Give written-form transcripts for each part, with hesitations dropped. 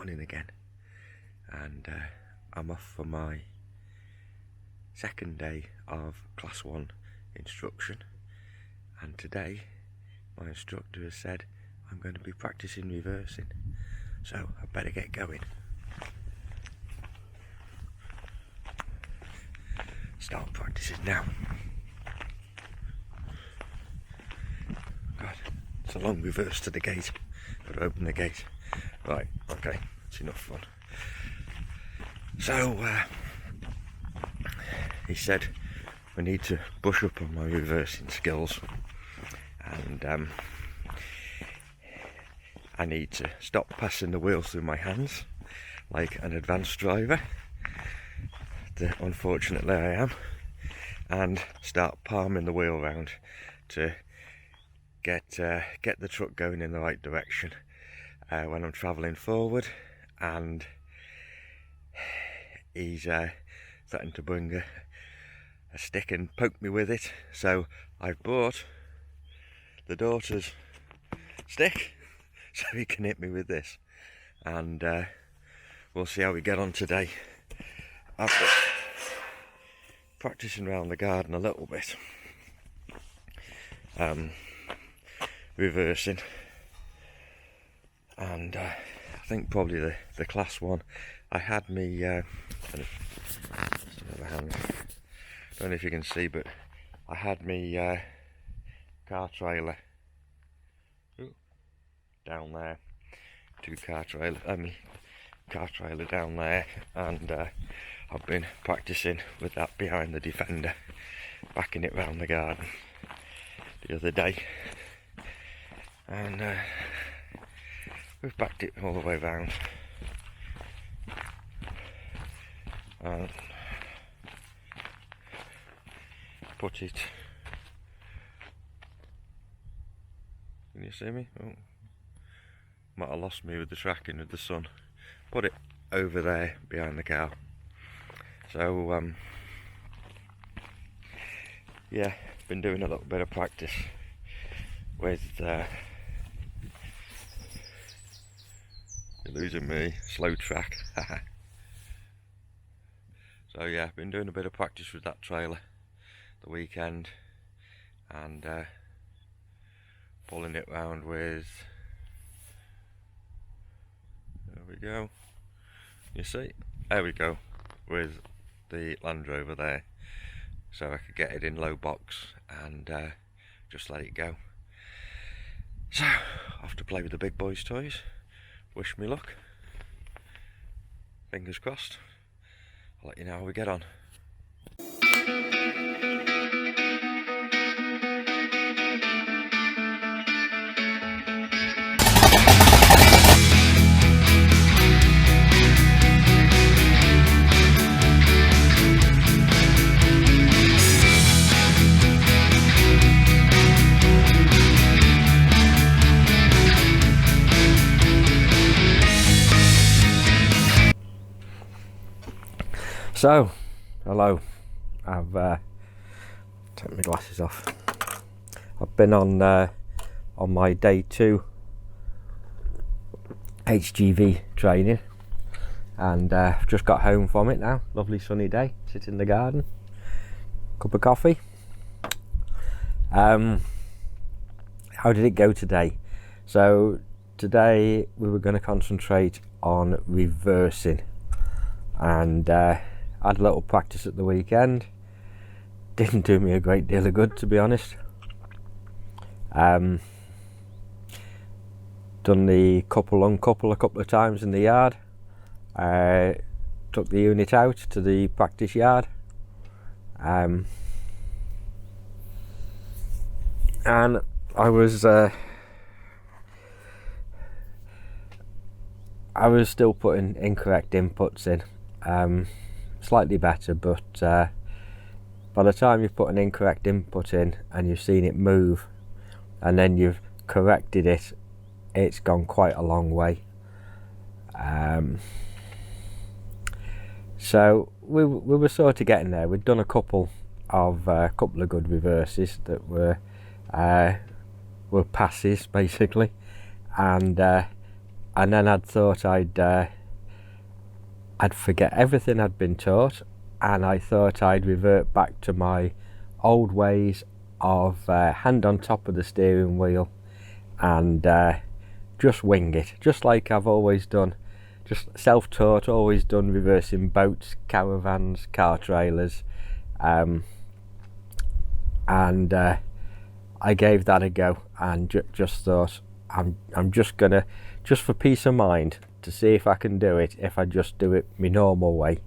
morning again, and I'm off for my second day of class 1 instruction, and today my instructor has said I'm going to be practicing reversing, so I better get going. Start practicing now. God, it's a long reverse to the gate. Got to open the gate. Right, okay, it's enough fun. So, he said we need to brush up on my reversing skills, and I need to stop passing the wheels through my hands like an advanced driver, unfortunately I am, and start palming the wheel round to get the truck going in the right direction when I'm travelling forward. And he's threatened to bring a stick and poke me with it, so I've brought the daughter's stick so he can hit me with this, and we'll see how we get on today. I've been practicing around the garden a little bit, reversing, and I think probably the class 1, I had me don't know if you can see, but I had me car trailer down there, car trailer down there, and I've been practicing with that behind the defender, backing it round the garden the other day, and we've backed it all the way round, and put it, can you see me? Oh, might have lost me with the tracking with the sun. Put it over there behind the car. So yeah, been doing a little bit of practice with you're losing me, slow track. So yeah, been doing a bit of practice with that trailer the weekend, and pulling it round with, there we go, you see, there we go, with the Land Rover there, so I could get it in low box and just let it go. So, off to play with the big boys' toys. Wish me luck. Fingers crossed. I'll let you know how we get on. So, hello. I've taken my glasses off. I've been on my day 2 HGV training, and just got home from it now. Lovely sunny day. Sit in the garden. Cup of coffee. How did it go today? So today we were going to concentrate on reversing, and had a little practice at the weekend. Didn't do me a great deal of good, to be honest. Done the couple uncouple a couple of times in the yard. Took the unit out to the practice yard, and I was still putting incorrect inputs in. Slightly better, but by the time you've put an incorrect input in and you've seen it move and then you've corrected it, it's gone quite a long way. So we were sort of getting there. We'd done a couple of good reverses that were passes basically, and and then I'd thought I'd forget everything I'd been taught, and I thought I'd revert back to my old ways of hand on top of the steering wheel and just wing it, just like I've always done, just self-taught, always done reversing boats, caravans, car trailers, and I gave that a go, and just thought I'm just gonna, just for peace of mind, to see if I can do it. If I just do it my normal way,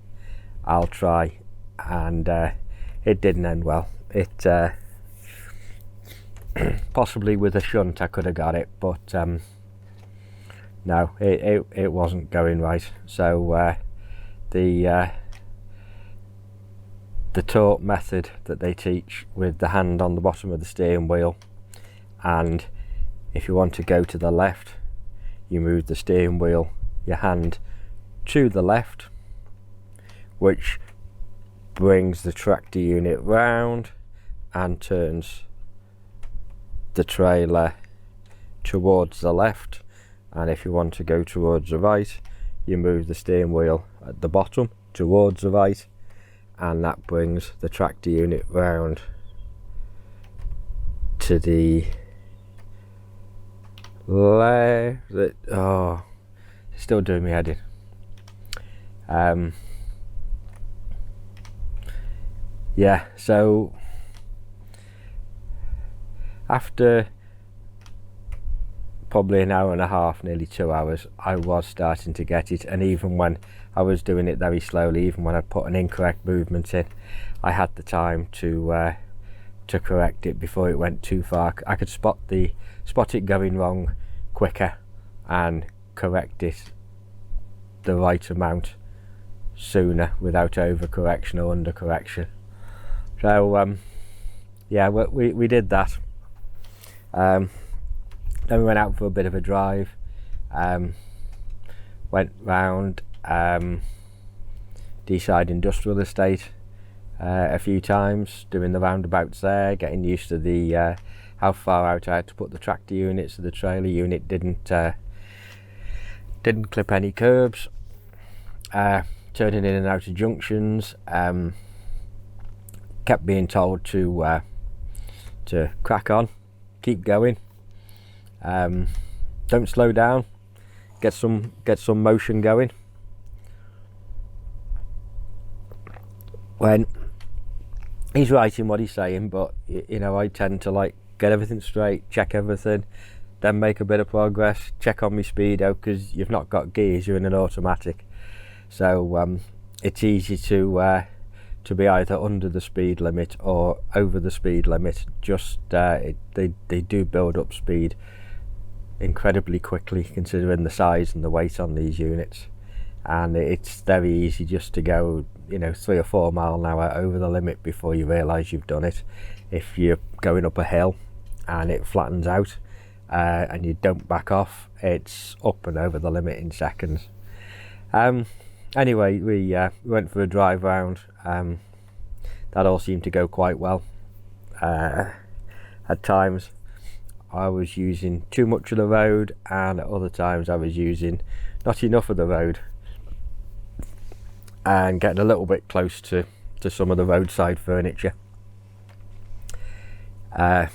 I'll try. And it didn't end well. It possibly with a shunt I could have got it, but no, it wasn't going right. So the taught method that they teach with the hand on the bottom of the steering wheel, and if you want to go to the left, you move the steering wheel, your hand to the left, which brings the tractor unit round and turns the trailer towards the left. And if you want to go towards the right, you move the steering wheel at the bottom towards the right, and that brings the tractor unit round to the left. Oh, it's still doing me head in. Yeah, so after probably an hour and a half, nearly 2 hours, I was starting to get it. And even when I was doing it very slowly, even when I put an incorrect movement in, I had the time to correct it before it went too far. I could spot it going wrong quicker and correct it the right amount sooner without overcorrection or undercorrection. So yeah, we did that. Then we went out for a bit of a drive, went round Deeside Industrial Estate a few times, doing the roundabouts there, getting used to the how far out I had to put the tractor unit so the trailer unit didn't clip any curbs, turning in and out of junctions. Kept being told to crack on, keep going, don't slow down, get some motion going. When he's right in what he's saying, but you know, I tend to like get everything straight, check everything, then make a bit of progress, check on my speedo, because you've not got gears, you're in an automatic. So it's easy to be either under the speed limit or over the speed limit. Just they do build up speed incredibly quickly, considering the size and the weight on these units, and it's very easy just to go, you know, 3 or 4 miles an hour over the limit before you realise you've done it. If you're going up a hill and it flattens out and you don't back off, it's up and over the limit in seconds. Anyway, we went for a drive round. That all seemed to go quite well. At times I was using too much of the road, and at other times I was using not enough of the road, and getting a little bit close to some of the roadside furniture. On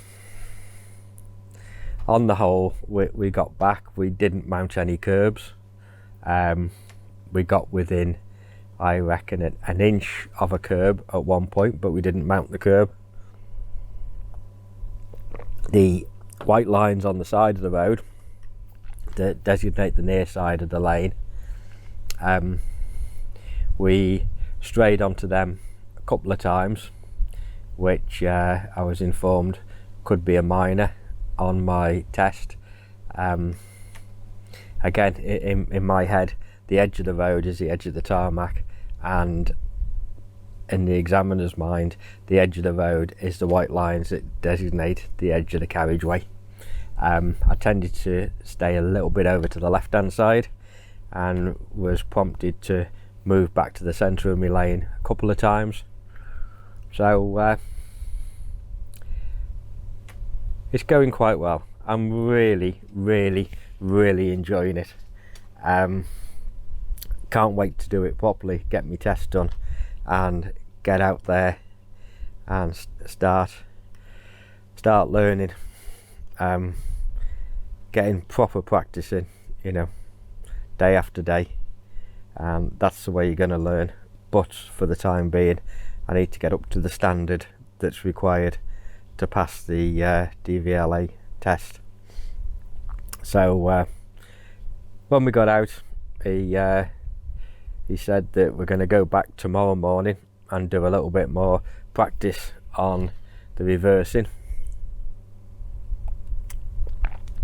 the whole, we got back. We didn't mount any curbs. We got within, I reckon, an inch of a curb at one point, but we didn't mount the curb. The white lines on the side of the road that designate the near side of the lane, we strayed onto them a couple of times, which I was informed could be a minor on my test. Again, in my head, the edge of the road is the edge of the tarmac, and in the examiner's mind, the edge of the road is the white lines that designate the edge of the carriageway. I tended to stay a little bit over to the left hand side, and was prompted to move back to the centre of my lane a couple of times. So it's going quite well. I'm really enjoying it. Can't wait to do it properly, get my test done, and get out there and start learning, getting proper practicing, day after day. And that's the way you're going to learn. But for the time being, I need to get up to the standard that's required to pass the DVLA test. So when we got out, he said that we're going to go back tomorrow morning and do a little bit more practice on the reversing.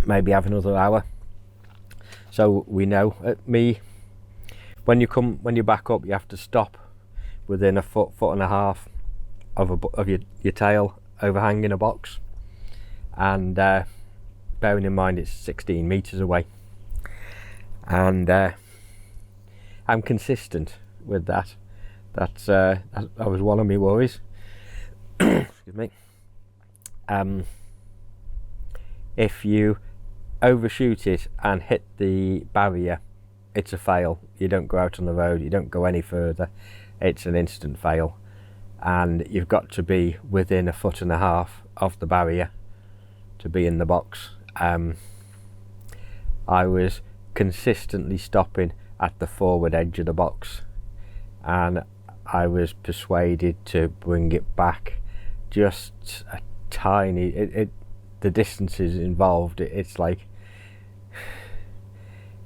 Maybe have another hour. So we know when you back up, you have to stop within a foot and a half of your tail overhanging a box, and bearing in mind it's 16 meters away, and I'm consistent with that. That was one of my worries. Excuse me. If you overshoot it and hit the barrier, it's a fail. You don't go out on the road, you don't go any further, it's an instant fail. And you've got to be within a foot and a half of the barrier to be in the box. I was consistently stopping at the forward edge of the box, and I was persuaded to bring it back just a tiny, the distances involved, it's like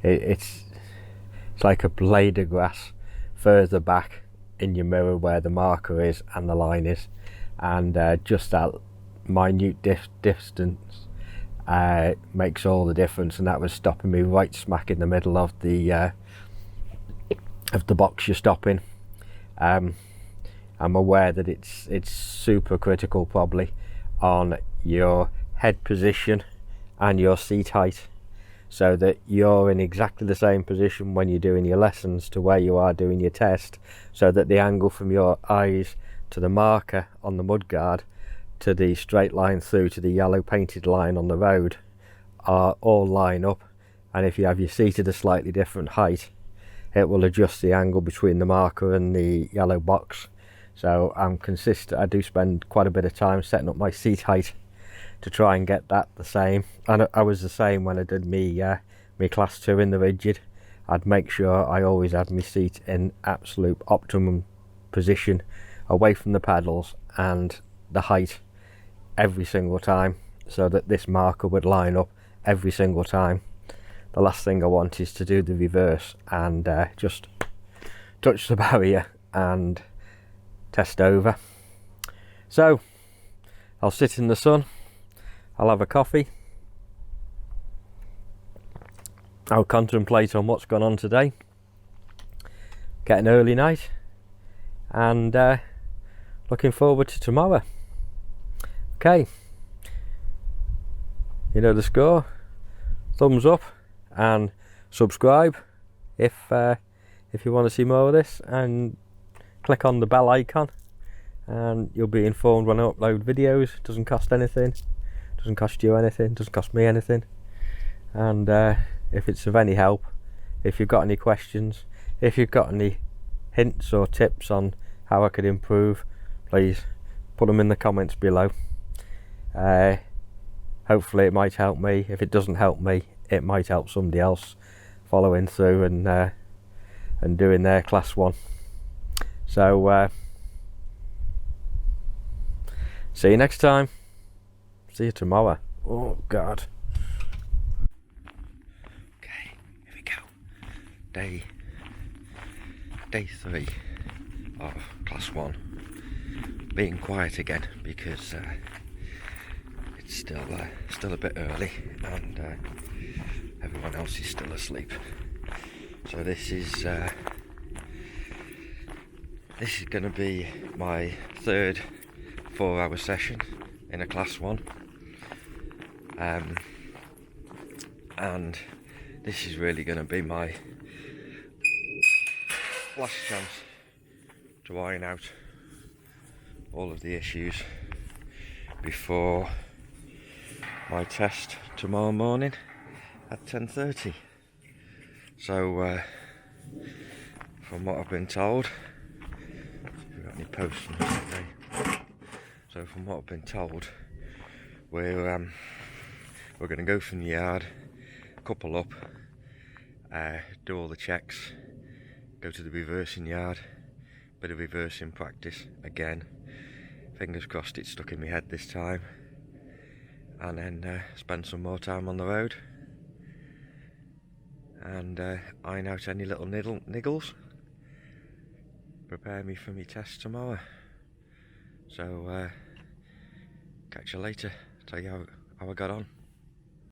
it's like a blade of grass further back in your mirror where the marker is and the line is, and just that minute distance makes all the difference. And that was stopping me right smack in the middle of the box you're stopping. I'm aware that it's super critical probably on your head position and your seat height, so that you're in exactly the same position when you're doing your lessons to where you are doing your test, so that the angle from your eyes to the marker on the mudguard to the straight line through to the yellow painted line on the road are all line up. And if you have your seat at a slightly different height, it will adjust the angle between the marker and the yellow box. So I'm consistent. I do spend quite a bit of time setting up my seat height to try and get that the same. And I was the same when I did me class 2 in the rigid. I'd make sure I always had my seat in absolute optimum position, away from the pedals and the height every single time, so that this marker would line up every single time. The last thing I want is to do the reverse and just touch the barrier and test over. So I'll sit in the sun, I'll have a coffee, I'll contemplate on what's gone on today, get an early night, and looking forward to tomorrow. Okay, you know the score. Thumbs up and subscribe if you want to see more of this, and click on the bell icon and you'll be informed when I upload videos. It doesn't cost anything, doesn't cost you anything, doesn't cost me anything. And if it's of any help, if you've got any questions, if you've got any hints or tips on how I could improve, please put them in the comments below. Hopefully it might help me. If it doesn't help me, it might help somebody else following through and doing their class 1. So see you next time. See you tomorrow. Oh God. Okay, here we go. Day 3 of class 1. Being quiet again because it's still a bit early and everyone else is still asleep. So this is going to be my third 4-hour session in a class 1, and this is really going to be my last chance to iron out all of the issues before my test tomorrow morning at 10:30. So from what I've been told, we've got any posts on this today. So from what I've been told, we're going to go from the yard, couple up, do all the checks, go to the reversing yard, bit of reversing practice again. Fingers crossed it's stuck in my head this time. And then spend some more time on the road and iron out any little niggles. Prepare me for my test tomorrow. So catch you later. Tell you how I got on.